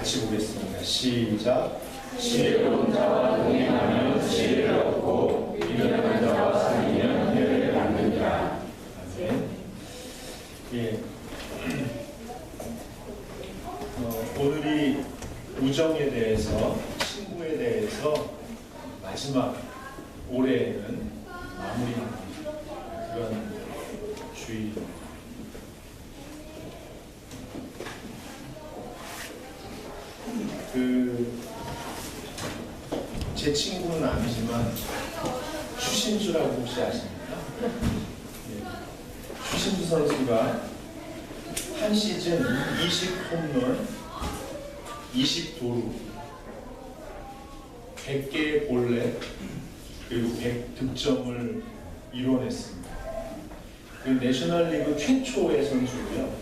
같이 보겠습니다. 시작. 지혜로운 자와 동행하면 지혜를 얻고 미련한 자와 사귀면 해를 받느니라. 아멘. 예. 오늘이 우정에 대해서, 친구에 대해서 마지막 올해에는 마무리하는 그런 주의. 제 친구는 아니지만 추신수라고 혹시 아십니까? 예. 추신수 선수가 한 시즌 20홈런, 20도루, 100개의 볼넷, 그리고 100득점을 이뤄냈습니다. 그 내셔널리그 최초의 선수고요.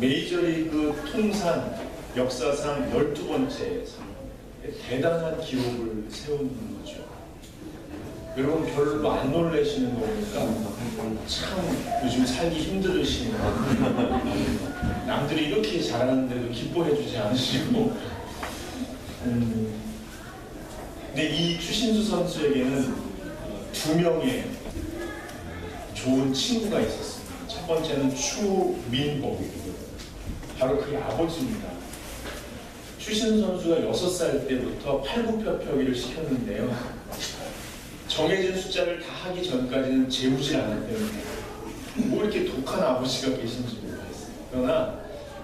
메이저리그 통산 역사상 12번째 대단한 기록을 세운 거죠. 여러분 별로 안 놀라시는 거 보니까 참 요즘 살기 힘들으시네요. 남들이 이렇게 잘하는데도 기뻐해주지 않으시고. 근데 이 추신수 선수에게는 두 명의 좋은 친구가 있었습니다. 첫 번째는 추민복, 바로 그의 아버지입니다. 추신수 선수가 6살 때부터 팔굽혀펴기를 시켰는데요. 정해진 숫자를 다 하기 전까지는 재우질 않았대요. 뭐 이렇게 독한 아버지가 계신지 모르겠어요. 그러나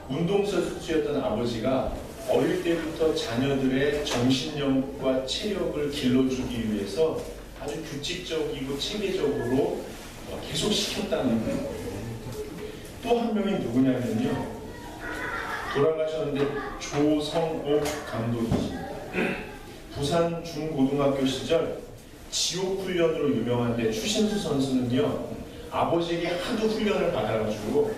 운동선수였던 아버지가 어릴 때부터 자녀들의 정신력과 체력을 길러주기 위해서 아주 규칙적이고 체계적으로 계속 시켰다는 거예요. 또 한 명이 누구냐면요. 돌아가셨는데 조성옥 감독이십니다. 부산 중고등학교 시절 지옥훈련으로 유명한데 추신수 선수는요. 아버지에게 하도 훈련을 받아가지고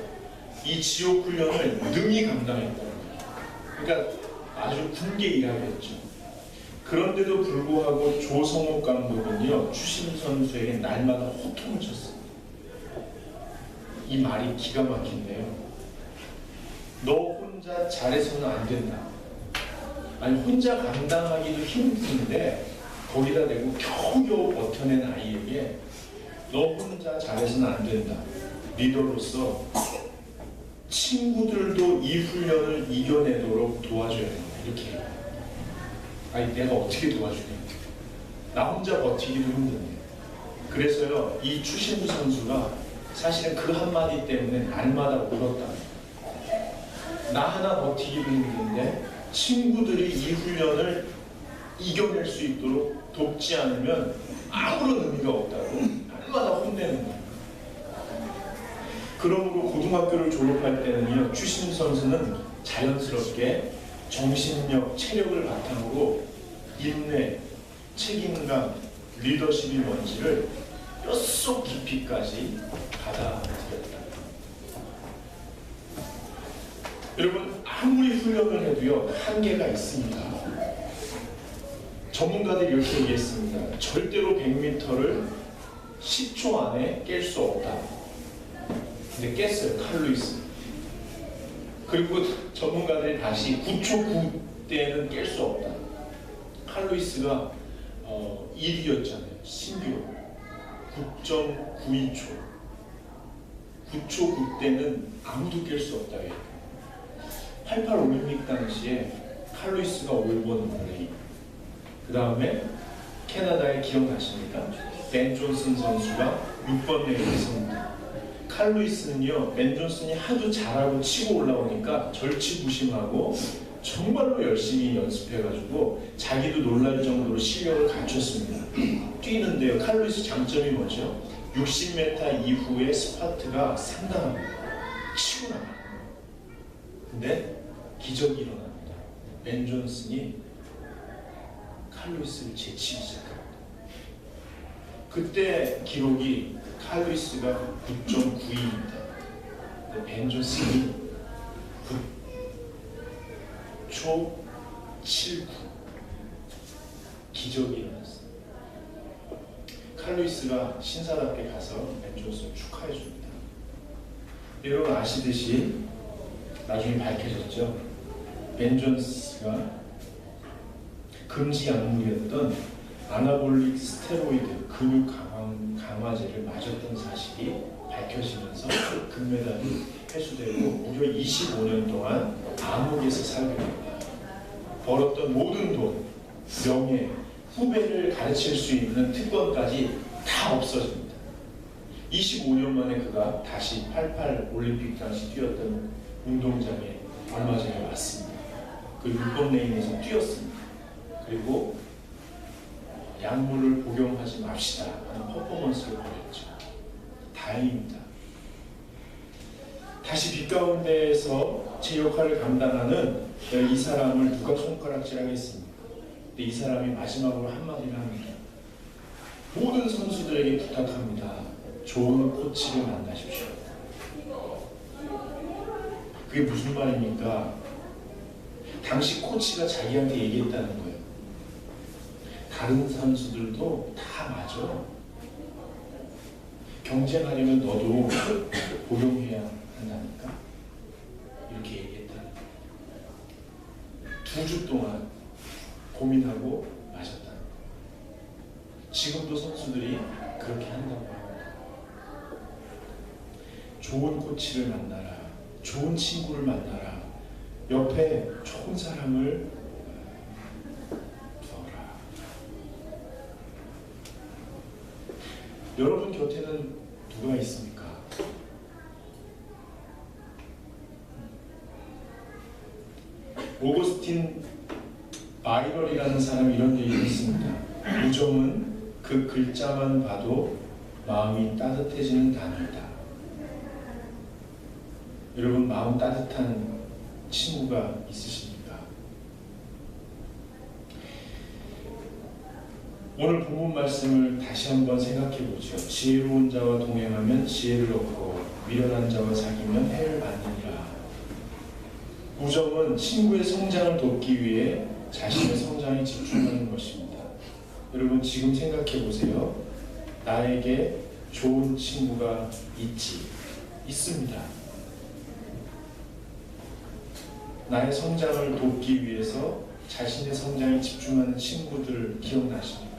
이 지옥훈련을 능히 감당했다는 거예요. 그러니까 아주 군계 일하겠죠. 그런데도 불구하고 조성옥 감독은요. 추신수 선수에게 날마다 호통을 쳤습니다. 이 말이 기가 막힌데요. 너 혼자 잘해서는 안 된다. 아니 혼자 감당하기도 힘든데 거기다 대고 겨우겨우 버텨낸 아이에게 너 혼자 잘해서는 안 된다. 리더로서 친구들도 이 훈련을 이겨내도록 도와줘야 된다. 이렇게 해요. 아니 내가 어떻게 도와주겠냐. 나 혼자 버티기도 힘든데. 그래서요 이 추신수 선수가 사실은 그 한마디 때문에 날마다 울었다. 나 하나 버티기도 힘든데 친구들이 이 훈련을 이겨낼 수 있도록 돕지 않으면 아무런 의미가 없다고 날마다 혼내는 거예요. 그러므로 고등학교를 졸업할 때는요, 추신수 선수는 자연스럽게 정신력, 체력을 바탕으로 인내, 책임감, 리더십이 뭔지를 뼛속 깊이까지 받아들였다. 여러분 아무리 훈련을 해도요 한계가 있습니다. 전문가들이 이렇게 얘기했습니다. 절대로 100m를 10초 안에 깰 수 없다. 근데 깼어요. 칼 루이스. 그리고 전문가들이 다시 9초 9대는 깰 수 없다. 칼 루이스가 1위였잖아요. 신기록 9.92초. 9초 9대는 아무도 깰 수 없다. 88 올림픽 당시에 칼 루이스가 5번 레이, 그 다음에 캐나다에 기억나십니까? 벤 존슨 선수가 6번 레이를 섭니다. 칼 루이스는요, 벤 존슨이 하도 잘하고 치고 올라오니까 절치부심하고 정말로 열심히 연습해가지고 자기도 놀랄 정도로 실력을 갖췄습니다. 뛰는데요, 칼 루이스 장점이 뭐죠? 60m 이후의 스파트가 상당합니다. 치고 나갑니다. 근데 기적이 일어납니다. 벤 존슨이 칼 루이스를 제치기 시작합니다. 그때 기록이 칼 루이스가 9.92입니다. 벤 존슨이 9초 79. 기적이 일어났습니다. 칼 루이스가 신사답게 가서 벤 존슨을 축하해 줍니다. 여러분 아시듯이 나중에 밝혀졌죠. 벤존스가 금지 약물이었던 아나볼릭 스테로이드 근육 강화제를 맞았던 사실이 밝혀지면서 금메달이 회수되고 무려 25년 동안 감옥에서 살게 됩니다. 벌었던 모든 돈, 명예, 후배를 가르칠 수 있는 특권까지 다 없어집니다. 25년 만에 그가 다시 88 올림픽 당시 뛰었던 운동장에 얼마 전에 왔습니다. 그 율법 레인에서 뛰었습니다. 그리고 약물을 복용하지 맙시다 하는 퍼포먼스를 보였죠. 다행입니다. 다시 빛 가운데에서 제 역할을 감당하는 이 사람을 누가 손가락질하겠습니까? 근데 이 사람이 마지막으로 한마디를 합니다. 모든 선수들에게 부탁합니다. 좋은 코치를 만나십시오. 그게 무슨 말입니까? 당시 코치가 자기한테 얘기했다는 거예요. 다른 선수들도 다 맞아. 경쟁하려면 너도 복용해야 한다니까. 이렇게 얘기했다는 거예요. 2주 동안 고민하고 마셨다는 거예요. 지금도 선수들이 그렇게 한다고 합니다. 좋은 코치를 만나라. 좋은 친구를 만나라. 옆에 좋은 사람을 두어라. 여러분 곁에는 누가 있습니까? 오거스틴 바이럴이라는 사람이 이런 얘기를 했습니다. 우정은 그 글자만 봐도 마음이 따뜻해지는 단어이다. 여러분 마음 따뜻한 친구가 있으십니까? 오늘 본문 말씀을 다시 한번 생각해 보죠. 지혜로운 자와 동행하면 지혜를 얻고 미련한 자와 사귀면 해를 받느니라. 우정은 친구의 성장을 돕기 위해 자신의 성장에 집중하는 것입니다. 여러분 지금 생각해 보세요. 나에게 좋은 친구가 있습니다. 나의 성장을 돕기 위해서 자신의 성장에 집중하는 친구들 기억나십니까?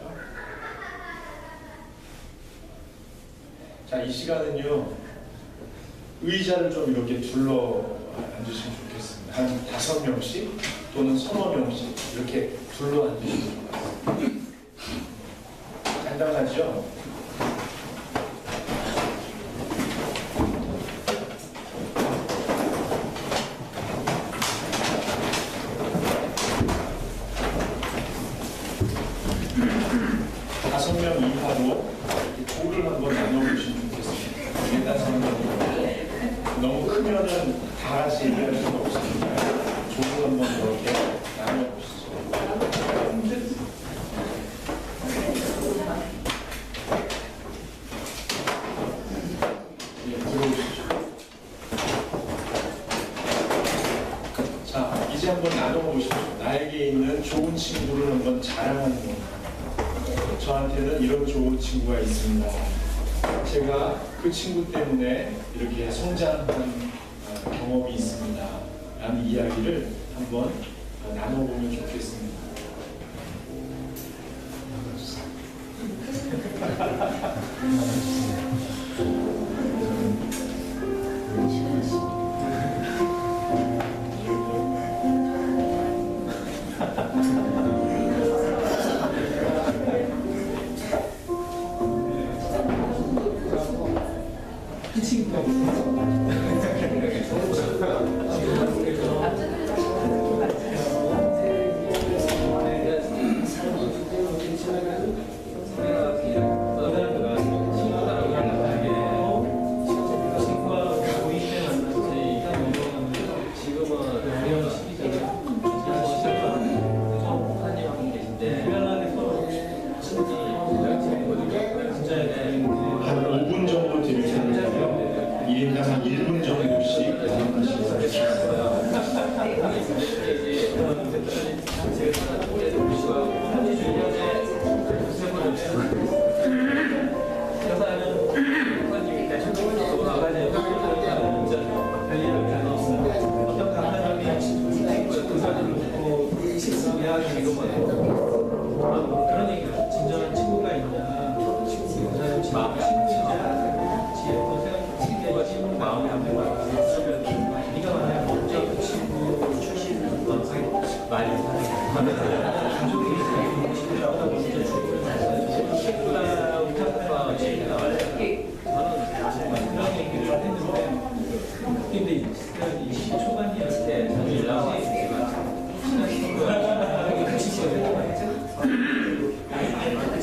자, 이 시간은요, 의자를 좀 이렇게 둘러 앉으시면 좋겠습니다. 한 5명씩 또는 3-4명씩 이렇게 둘러 앉으시면 좋겠습니다. 간단하죠? 조를 한번 나눠보시면 좋겠습니다. 일단 상관으로 너무 크면은 다 같이 얘기할 수가 없으니까 조를 한번 이렇게 나눠보시죠. 들어오시죠. 자, 이제 한번 나눠보시죠. 나에게 있는 좋은 친구를 한번 자랑하는 겁니다. 저한테는 이런 좋은 친구가 있습니다. 제가 그 친구 때문에 이렇게 성장한 경험이 있습니다. 라는 이야기를 한번 나눠보면 좋겠습니다. 한 5분 정도 드릴 텐데요. 1인당 한 1분 정도씩 말씀하시면 되겠습니다. 어떤 강사님이 그런 얘기를 진정한 친구가 있냐, 그 사람 마음이 친구냐, 예쁜 생각, 친구 마음이 안 되고 네가 만약 먼저 그 친구 출신을 많이 가족이 친구가 먼저 출신을 친구가 우타가 제일 나와요. 저는 그런 얘기를 했는데 근데 20대 초반이었을 때 자주 연락이 친한 친구가 그 친구가 그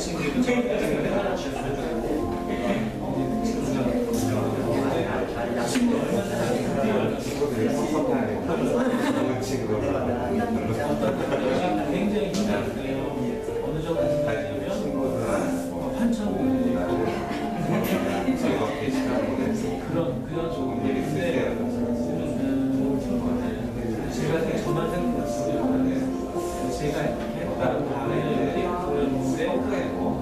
굉장히 힘들었어요. 어느 정도 되면 한참 그런 조금인데 제가 저만 생각했어요. 제가 나름 다른 보였는데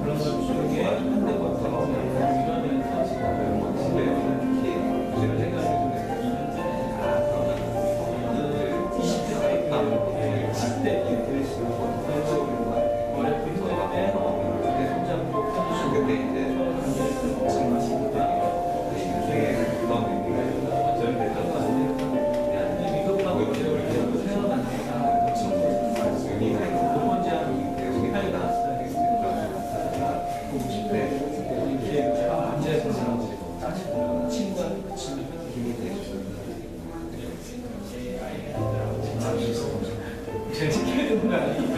그런 것 중에 한 대가 없어서 이러면서 집에 제가 생각했는데 20대 때 10대 때 어렵기 때문에 성장도 그때 이제 제가 지켜야 되는 거 아니니까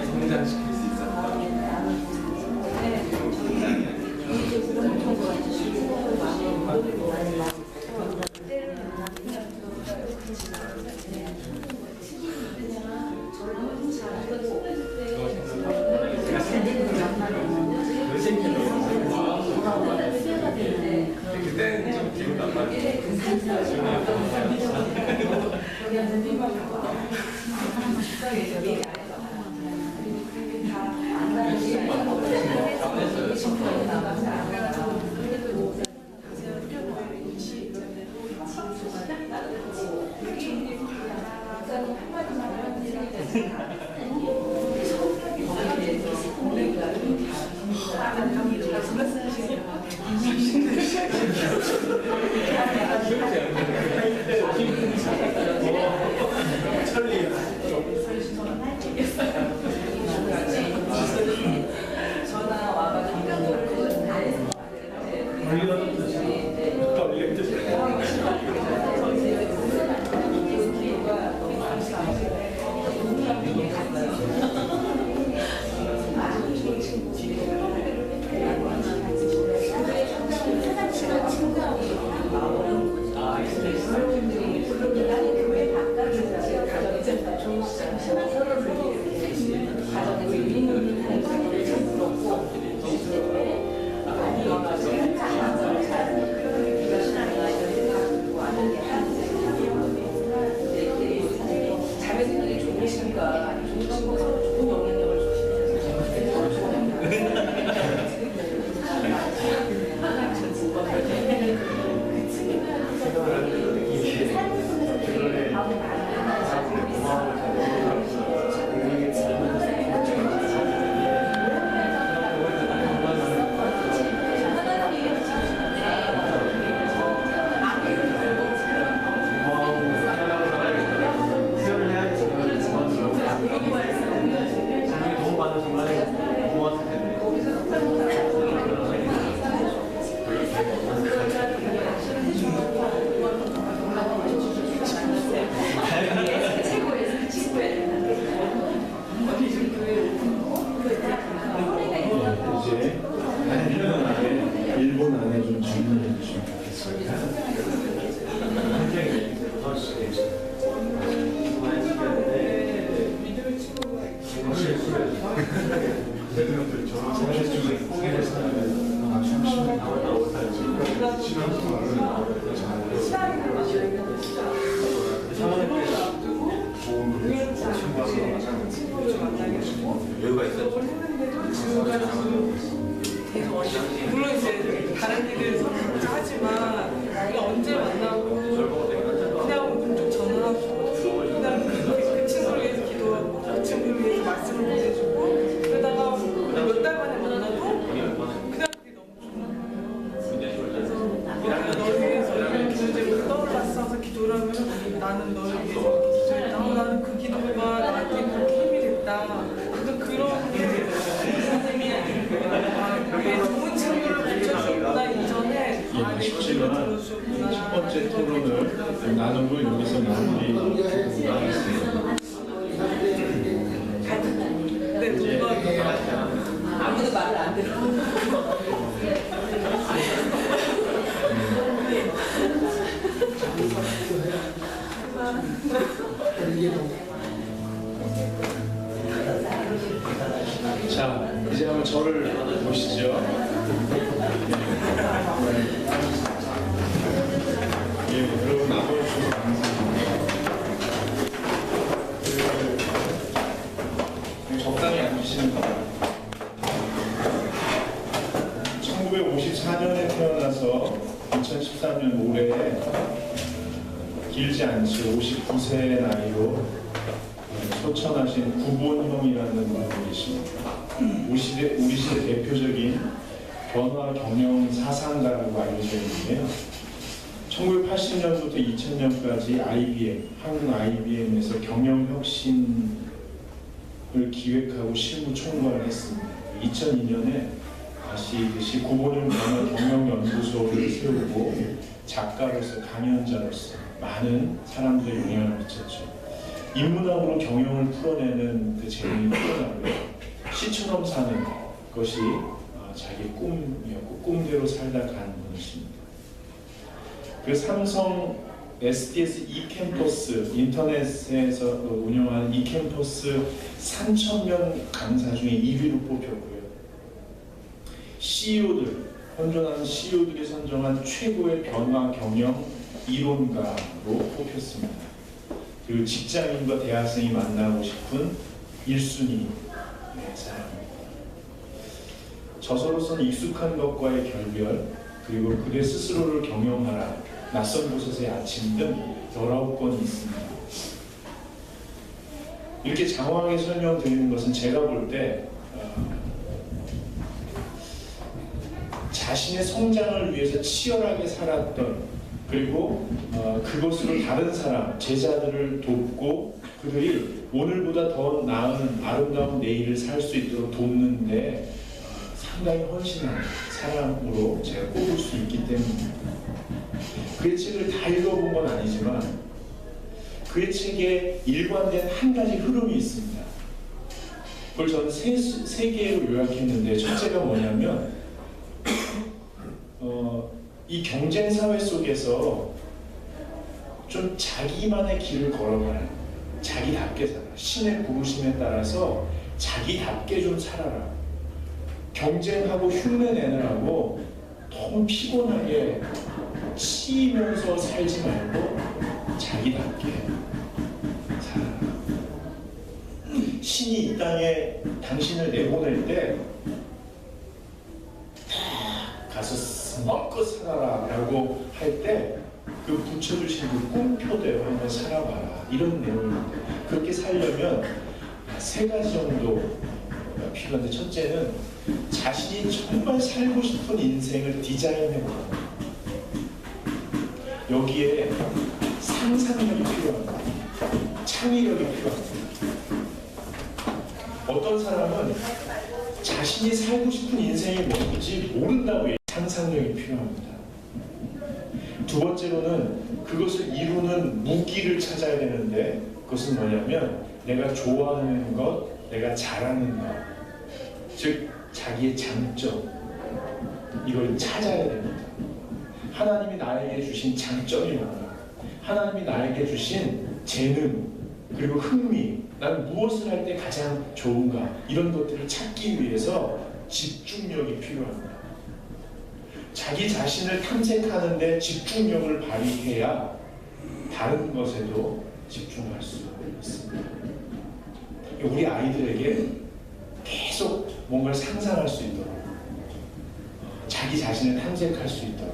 성장시킬 수 있었다. 그때는 좀 기분 나빴는데 가정의 여유가 있었죠. 물론 이제 다른 일을 하지만 우리가 언제 만나고 그냥 문득 전화하고 그냥 그 친구를 위해서 기도하고 그 친구를 위해서 말씀을 보내주고 그러다가 몇 달 만에 만나도 그냥 그게 너무 좋아요. 너를 위해서 이런 기도제가 떠올랐어서 기도를 하면 나는 너를 위해서 기도했다. 나는 그 기도가 나한테 그렇게 힘이 됐다. 그런 게 선생님이 왜 좋은 친구를 붙여주구나 이전에 내 기도를 들어주구나. 첫 번째 토론을 나누고 여기서 마무리하겠습니다. 네, 누가 아무도 말을 안 들어. 자, 이제 한번 저를 보시죠. 여러분 나와주셔서 감사합니다. 적당히 앉으시는 거예요. 1954년에 태어나서 2013년 올해에 길지 않죠. 59세의 나이로 소천하신 구본형이라는 분이 계십니다. 우리 시대 대표적인 변화 경영 사상가라고 알려져 있는데요. 1980년부터 2000년까지 IBM, 한국 IBM에서 경영혁신을 기획하고 실무 총괄을 했습니다. 2002년에 다시 구본형 변화 경영연구소를 세우고 작가로서 강연자로서 많은 들의 영향을 미쳤죠. 인문학으로 경영을 풀어내는 그 재능이 뛰어나고요. 시처럼 사는 것이 자기 꿈이었고 꿈대로 살다 간 분이십니다. 그 삼성 SDS e캠퍼스 인터넷에서 운영하는 e캠퍼스 3,000명 강사 중에 1위로 뽑혔고요. CEO들, 현존하는 CEO들이 선정한 최고의 변화 경영 이론가로 뽑혔습니다. 그리고 직장인과 대학생이 만나고 싶은 1순위 사람입니다. 저서로서는 익숙한 것과의 결별, 그리고 그대 스스로를 경영하라, 낯선 곳에서의 아침 등 19권이 있습니다. 이렇게 장황하게 설명드리는 것은 제가 볼 때 자신의 성장을 위해서 치열하게 살았던, 그리고 그것으로 다른 사람, 제자들을 돕고 그들이 오늘보다 더 나은 아름다운 내일을 살 수 있도록 돕는데 상당히 헌신한 사람으로 제가 꼽을 수 있기 때문입니다. 그의 책을 다 읽어본 건 아니지만 그의 책에 일관된 한 가지 흐름이 있습니다. 그걸 저는 세 개로 요약했는데, 첫째가 뭐냐면 이 경쟁 사회 속에서 좀 자기만의 길을 걸어가라. 자기답게 살아. 신의 부르심에 따라서 자기답게 좀 살아라. 경쟁하고 흉내내느라고 너무 피곤하게 치이면서 살지 말고 자기답게 살아라. 신이 이 땅에 당신을 내보낼 때 가서 먹고 살아라 라고 할 때 그 붙여주신 그 꿈표대로 한번 살아봐라, 이런 내용인데, 그렇게 살려면 세 가지 정도 필요한데, 첫째는 자신이 정말 살고 싶은 인생을 디자인해보라. 여기에 상상력이 필요합니다. 창의력이 필요합니다. 어떤 사람은 자신이 살고 싶은 인생이 뭔지 모른다고 해요. 상상력이 필요합니다. 두 번째로는 그것을 이루는 무기를 찾아야 되는데, 그것은 뭐냐면 내가 좋아하는 것, 내가 잘하는 것, 즉 자기의 장점, 이걸 찾아야 됩니다. 하나님이 나에게 주신 장점이 뭔가, 하나님이 나에게 주신 재능, 그리고 흥미, 나는 무엇을 할 때 가장 좋은가, 이런 것들을 찾기 위해서 집중력이 필요합니다. 자기 자신을 탐색하는데 집중력을 발휘해야 다른 것에도 집중할 수 있습니다. 우리 아이들에게 계속 뭔가를 상상할 수 있도록, 자기 자신을 탐색할 수 있도록.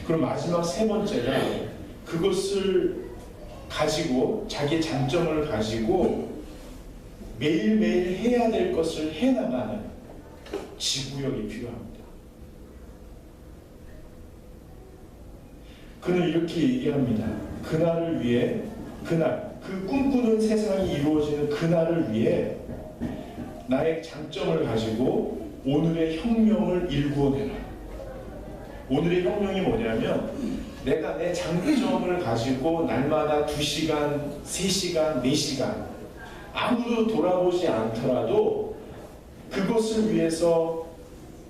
그럼 마지막 세 번째가 그것을 가지고, 자기의 장점을 가지고 매일매일 해야 될 것을 해나가는 지구력이 필요합니다. 그는 이렇게 얘기합니다. 그날을 위해, 그날, 그 꿈꾸는 세상이 이루어지는 그날을 위해 나의 장점을 가지고 오늘의 혁명을 일구어내라. 오늘의 혁명이 뭐냐면, 내가 내 장점을 가지고 날마다 2시간, 3시간, 4시간 아무도 돌아보지 않더라도 그것을 위해서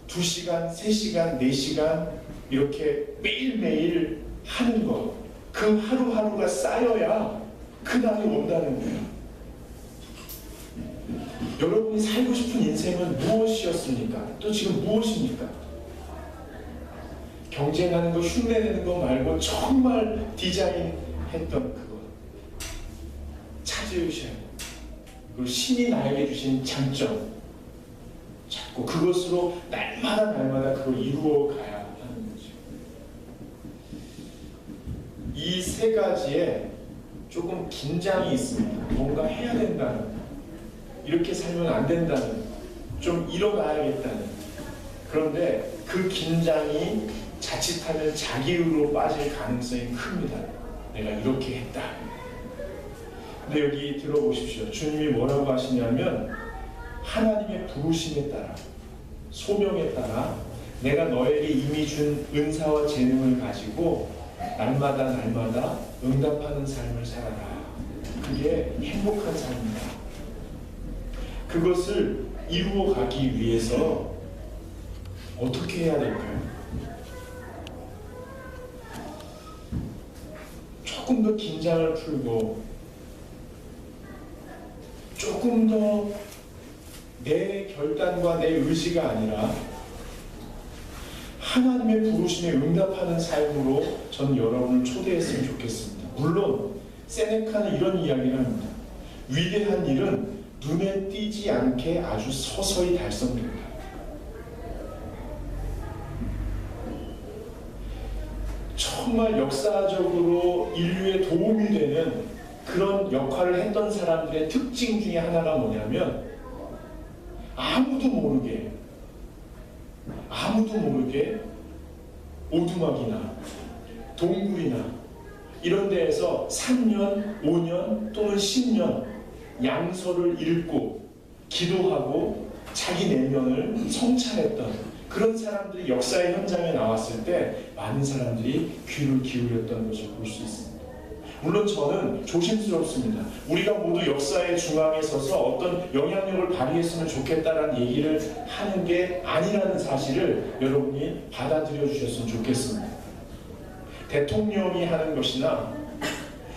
2시간, 3시간, 4시간 이렇게 매일매일 하는 것, 그 하루하루가 쌓여야 그날이 온다는 거예요. 여러분이 살고 싶은 인생은 무엇이었습니까? 또 지금 무엇입니까? 경쟁하는 거, 흉내내는 거 말고 정말 디자인했던 그거 찾으셔야 돼요. 그리고 신이 나에게 주신 장점 찾고 그것으로 날마다 그걸 이루어 가야 하는 거죠. 이 세 가지에 조금 긴장이 있습니다. 뭔가 해야 된다는, 이렇게 살면 안 된다는, 좀 일어나야겠다는. 그런데 그 긴장이 자칫하면 자기의로 빠질 가능성이 큽니다. 내가 이렇게 했다. 근데 여기 들어보십시오. 주님이 뭐라고 하시냐면, 하나님의 부르심에 따라, 소명에 따라 내가 너에게 이미 준 은사와 재능을 가지고 날마다 응답하는 삶을 살아라. 그게 행복한 삶이다. 그것을 이루어 가기 위해서 어떻게 해야 될까요? 조금 더 긴장을 풀고, 조금 더 내 결단과 내 의지가 아니라 하나님의 부르심에 응답하는 삶으로 전 여러분을 초대했으면 좋겠습니다. 물론 세네카는 이런 이야기를 합니다. 위대한 일은 눈에 띄지 않게 아주 서서히 달성된다. 정말 역사적으로 인류에 도움이 되는 그런 역할을 했던 사람들의 특징 중에 하나가 뭐냐면, 아무도 모르게 오두막이나 동굴이나 이런 데에서 3년, 5년 또는 10년 양서를 읽고 기도하고 자기 내면을 성찰했던 그런 사람들이 역사의 현장에 나왔을 때 많은 사람들이 귀를 기울였던 것을 볼 수 있습니다. 물론 저는 조심스럽습니다. 우리가 모두 역사의 중앙에 서서 어떤 영향력을 발휘했으면 좋겠다라는 얘기를 하는 게 아니라는 사실을 여러분이 받아들여 주셨으면 좋겠습니다. 대통령이 하는 것이나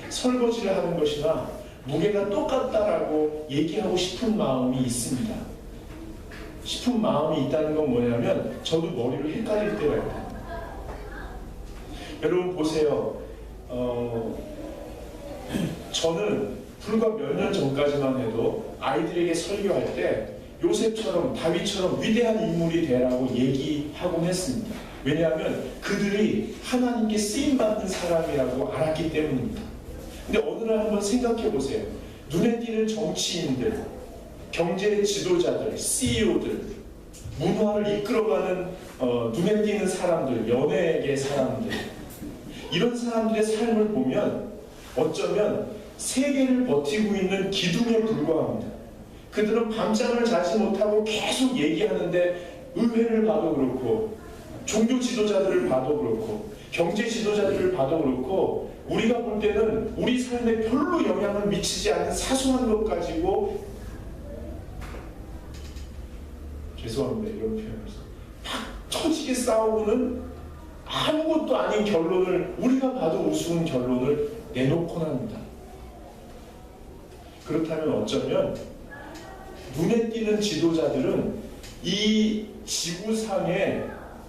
설거지를 하는 것이나 무게가 똑같다라고 얘기하고 싶은 마음이 있습니다. 싶은 마음이 있다는 건 뭐냐면, 저도 머리를 헷갈릴 때가 있다. 여러분 보세요. 저는 불과 몇 년 전까지만 해도 아이들에게 설교할 때 요셉처럼 다윗처럼 위대한 인물이 되라고 얘기하곤 했습니다. 왜냐하면 그들이 하나님께 쓰임받는 사람이라고 알았기 때문입니다. 근데 어느 날 한번 생각해 보세요. 눈에 띄는 정치인들, 경제 지도자들, CEO들, 문화를 이끌어가는 눈에 띄는 사람들, 연예계 사람들, 이런 사람들의 삶을 보면 어쩌면 세계를 버티고 있는 기둥에 불과합니다. 그들은 밤잠을 자지 못하고 계속 얘기하는데, 의회를 봐도 그렇고 종교 지도자들을 봐도 그렇고 경제 지도자들을 봐도 그렇고 우리가 볼 때는 우리 삶에 별로 영향을 미치지 않는 사소한 것 가지고, 죄송합니다 이런 표현에서 팍 터지게 싸우고는 아무것도 아닌 결론을, 우리가 봐도 우스운 결론을 내놓곤 합니다. 그렇다면 어쩌면 눈에 띄는 지도자들은 이 지구상의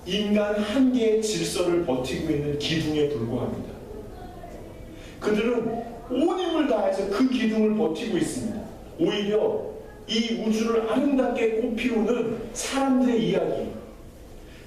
인간 한계의 질서를 버티고 있는 기둥에 불과합니다. 그들은 온 힘을 다해서 그 기둥을 버티고 있습니다. 오히려 이 우주를 아름답게 꽃피우는 사람들의 이야기,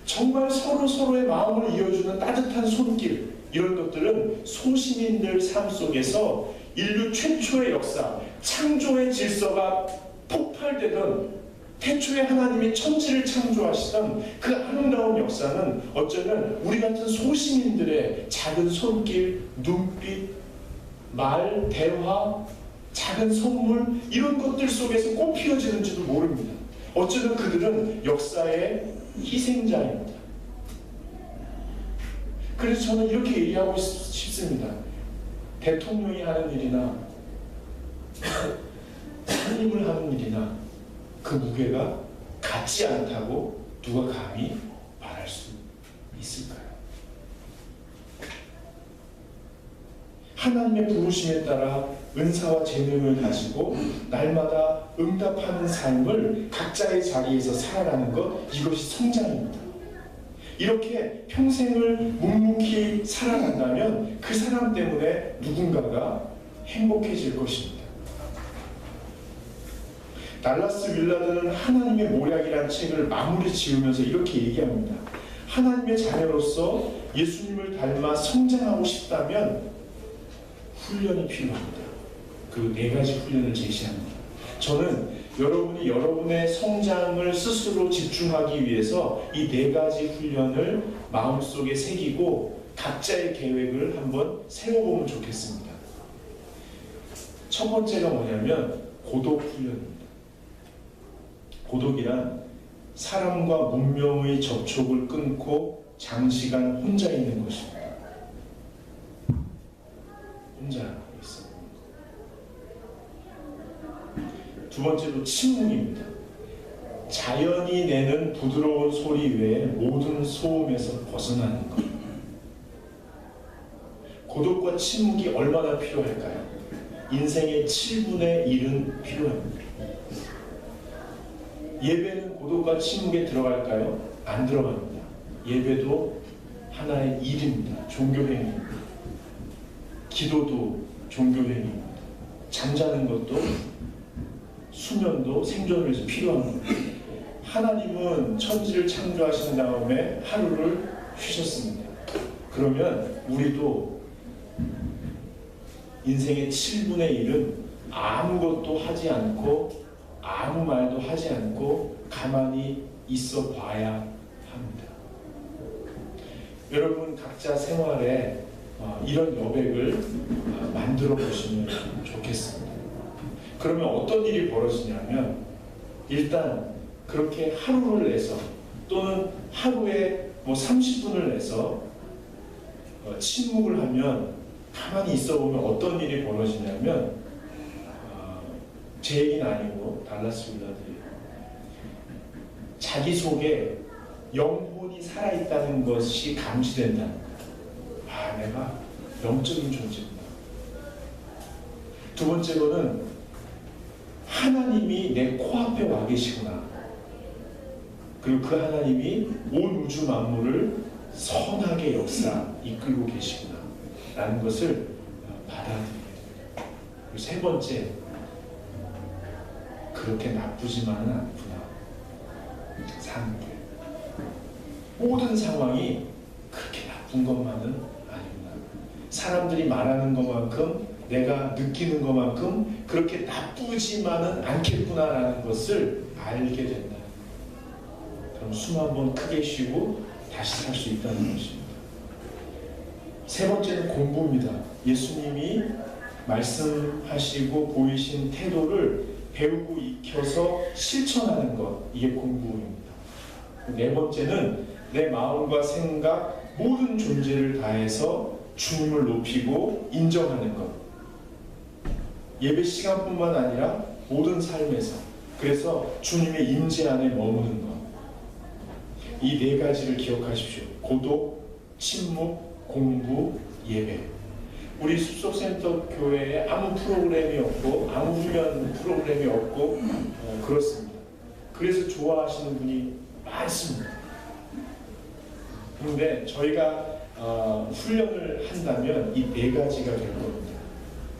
정말 서로의 마음을 이어주는 따뜻한 손길, 이런 것들은 소시민들 삶 속에서 인류 최초의 역사, 창조의 질서가 폭발되던, 태초에 하나님이 천지를 창조하시던 그 아름다운 역사는 어쩌면 우리 같은 소시민들의 작은 손길, 눈빛, 말, 대화, 작은 선물, 이런 것들 속에서 꽃피어지는지도 모릅니다. 어쩌면 그들은 역사의 희생자입니다. 그래서 저는 이렇게 얘기하고 싶습니다. 대통령이 하는 일이나 상임을 하는 일이나 그 무게가 같지 않다고 누가 감히 말할 수 있을까요? 하나님의 부르심에 따라 은사와 재능을 가지고 날마다 응답하는 삶을 각자의 자리에서 살아가는 것, 이것이 성장입니다. 이렇게 평생을 묵묵히 살아간다면 그 사람 때문에 누군가가 행복해질 것입니다. 달라스 윌라드는 하나님의 모략이라는 책을 마무리 지으면서 이렇게 얘기합니다. 하나님의 자녀로서 예수님을 닮아 성장하고 싶다면 훈련이 필요합니다. 그 네 가지 훈련을 제시합니다. 저는 여러분이 여러분의 성장을 스스로 집중하기 위해서 이 네 가지 훈련을 마음속에 새기고 각자의 계획을 한번 세워보면 좋겠습니다. 첫 번째가 뭐냐면 고독 훈련입니다. 고독이란 사람과 문명의 접촉을 끊고 장시간 혼자 있는 것입니다. 혼자 있어. 두 번째로 침묵입니다. 자연이 내는 부드러운 소리 외에 모든 소음에서 벗어나는 것. 고독과 침묵이 얼마나 필요할까요? 인생의 7분의 1은 필요합니다. 예배는 고독과 침묵에 들어갈까요? 안 들어갑니다. 예배도 하나의 일입니다. 종교행위입니다. 기도도 종교행위입니다. 잠자는 것도, 수면도 생존을 위해서 필요합니다. 하나님은 천지를 창조하신 다음에 하루를 쉬셨습니다. 그러면 우리도 인생의 7분의 1은 아무것도 하지 않고 아무 말도 하지 않고 가만히 있어 봐야 합니다. 여러분 각자 생활에 이런 여백을 만들어 보시면 좋겠습니다. 그러면 어떤 일이 벌어지냐면, 일단 그렇게 하루를 내서 또는 하루에 30분을 내서 침묵을 하면, 가만히 있어 보면 어떤 일이 벌어지냐면, 제 얘기는 아니고 달라스 윌라드예요. 자기 속에 영혼이 살아있다는 것이 감지된다는 거예요. 아, 내가 영적인 존재구나. 두 번째로는 하나님이 내 코앞에 와 계시구나. 그리고 그 하나님이 온 우주 만물을 선하게 이끌고 계시구나 라는 것을 받아들여야 됩니다. 그리고 세 번째, 그렇게 나쁘지만은 않구나. 사는 게 모든 상황이 그렇게 나쁜 것만은 아니구나. 사람들이 말하는 것만큼, 내가 느끼는 것만큼 그렇게 나쁘지만은 않겠구나라는 것을 알게 된다. 그럼 숨 한번 크게 쉬고 다시 살 수 있다는 것입니다. 세 번째는 공부입니다. 예수님이 말씀하시고 보이신 태도를 배우고 익혀서 실천하는 것, 이게 공부입니다. 네 번째는 내 마음과 생각, 모든 존재를 다해서 주님을 높이고 인정하는 것. 예배 시간뿐만 아니라 모든 삶에서, 그래서 주님의 임재 안에 머무는 것. 이 네 가지를 기억하십시오. 고독, 침묵, 공부, 예배. 우리 숲속센터 교회에 아무 프로그램이 없고 아무 훈련 프로그램이 없고 그렇습니다. 그래서 좋아하시는 분이 많습니다. 그런데 저희가 훈련을 한다면 이 네 가지가 될 겁니다.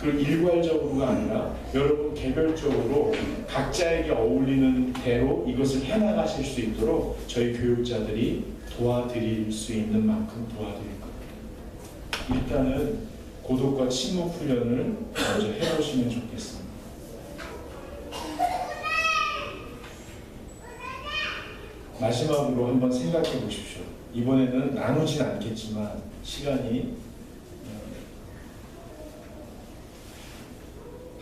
그리고 일괄적으로가 아니라 여러분 개별적으로 각자에게 어울리는 대로 이것을 해나가실 수 있도록 저희 교육자들이 도와드릴 수 있는 만큼 도와드릴 겁니다. 일단은 고독과 침묵 훈련을 먼저 해보시면 좋겠습니다. 마지막으로 한번 생각해 보십시오. 이번에는 나누진 않겠지만 시간이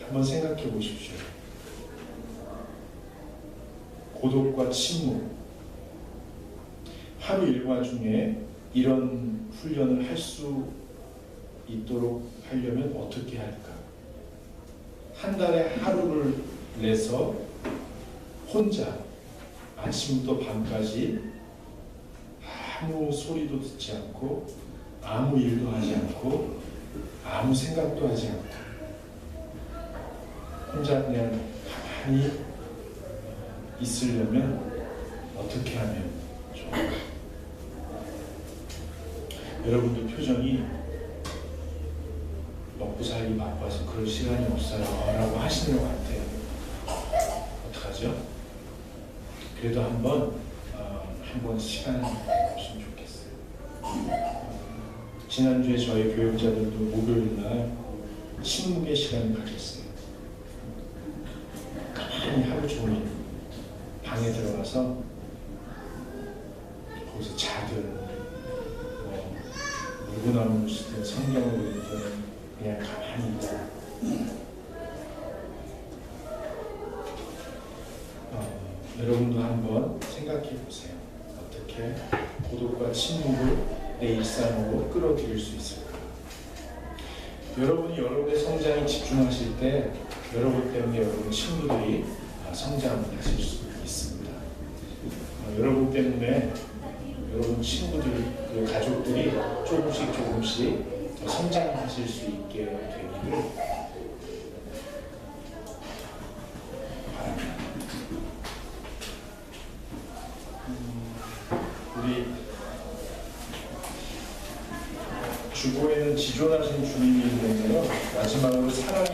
한번 생각해 보십시오. 고독과 침묵. 하루 일과 중에 이런 훈련을 할 수 있도록 하려면 어떻게 할까? 한 달에 하루를 내서 혼자 아침부터 밤까지 아무 소리도 듣지 않고 아무 일도 하지 않고 아무 생각도 하지 않고 혼자 그냥 가만히 있으려면 어떻게 하면 좋을까? 여러분들 표정이 먹고 살기 바빠서 그럴 시간이 없어요 라고 하시는 것 같아요. 어떡하죠? 그래도 한번 시간을 내보시면 좋겠어요. 지난주에 저희 교육자들도 목요일 날 침묵의 시간을 가졌어요. 가만히 하루 종일 방에 들어가서 거기서 자든 물구나무를 쓰든 성경을 읽든 그냥 가만히 있고 여러분도 한번 생각해 보세요. 어떻게 고독과 침묵을 내 일상으로 끌어들일 수 있을까? 여러분이 여러분의 성장에 집중하실 때 여러분 때문에 여러분 친구들이 성장하실 수 있습니다. 여러분 때문에 여러분 친구들, 그리고 가족들이 조금씩 더 성장하실 수 있게 되기를 바랍니다. 우리 주보에는 지존하신 주님이 있는데요. 마지막으로 사랑의